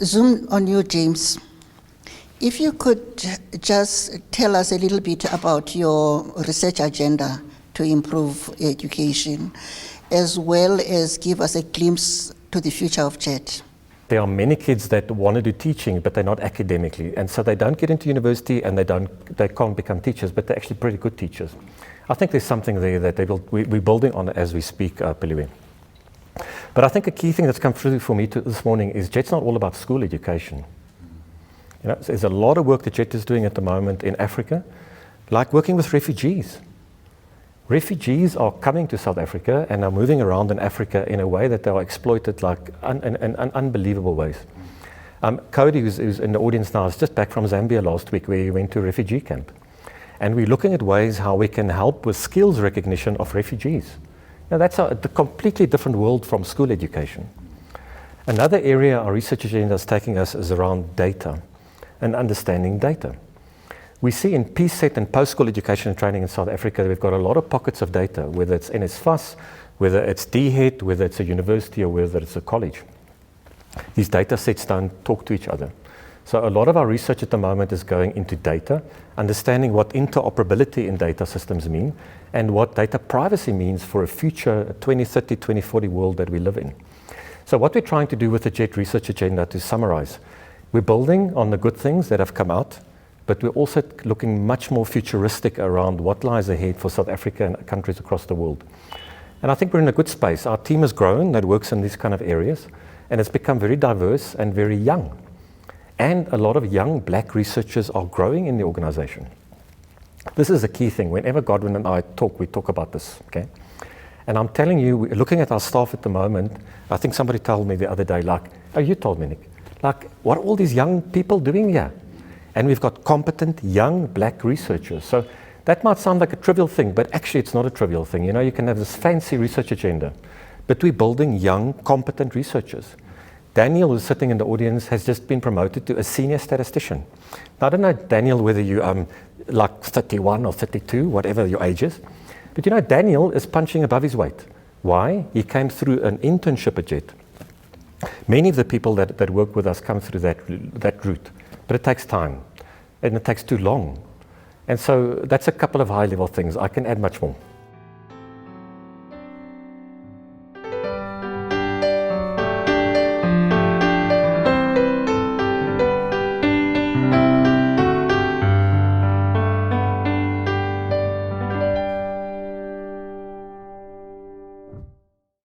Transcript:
zoom on you, James. If you could just tell us a little bit about your research agenda to improve education, as well as give us a glimpse to the future of JET. There are many kids that want to do teaching, but they're not academically, and so they don't get into university and they can't become teachers, but they're actually pretty good teachers. I think there's something there that we're building on as we speak, Piliwe. But I think a key thing that's come through for me this morning is JET's not all about school education. You know, there's a lot of work that JET is doing at the moment in Africa, like working with refugees. Refugees are coming to South Africa and are moving around in Africa in a way that they are exploited like in unbelievable ways. Cody, who's in the audience now, is just back from Zambia last week, where he went to a refugee camp. And we're looking at ways how we can help with skills recognition of refugees. Now that's a completely different world from school education. Another area our research agenda is taking us is around data and understanding data. We see in PSET and post-school education and training in South Africa, we've got a lot of pockets of data, whether it's NSFAS, whether it's DHET, whether it's a university or whether it's a college. These data sets don't talk to each other. So a lot of our research at the moment is going into data, understanding what interoperability in data systems mean, and what data privacy means for a future 2030, 2040 world that we live in. So what we're trying to do with the JET research agenda, to summarize, we're building on the good things that have come out, but we're also looking much more futuristic around what lies ahead for South Africa and countries across the world. And I think we're in a good space. Our team has grown that works in these kind of areas, and it's become very diverse and very young. And a lot of young black researchers are growing in the organization. This is a key thing. Whenever Godwin and I talk, we talk about this, okay? And I'm telling you, looking at our staff at the moment, I think somebody told me the other day, like, oh, you told me, Nick, like, what are all these young people doing here? And we've got competent young black researchers. So that might sound like a trivial thing, but actually it's not a trivial thing. You know, you can have this fancy research agenda, but we're building young, competent researchers. Daniel, who's sitting in the audience, has just been promoted to a senior statistician. Now, I don't know, Daniel, whether you like 31 or 32, whatever your age is, but you know, Daniel is punching above his weight. Why? He came through an internship at JET. Many of the people that work with us come through that route. But it takes time, and it takes too long. And so that's a couple of high-level things. I can add much more.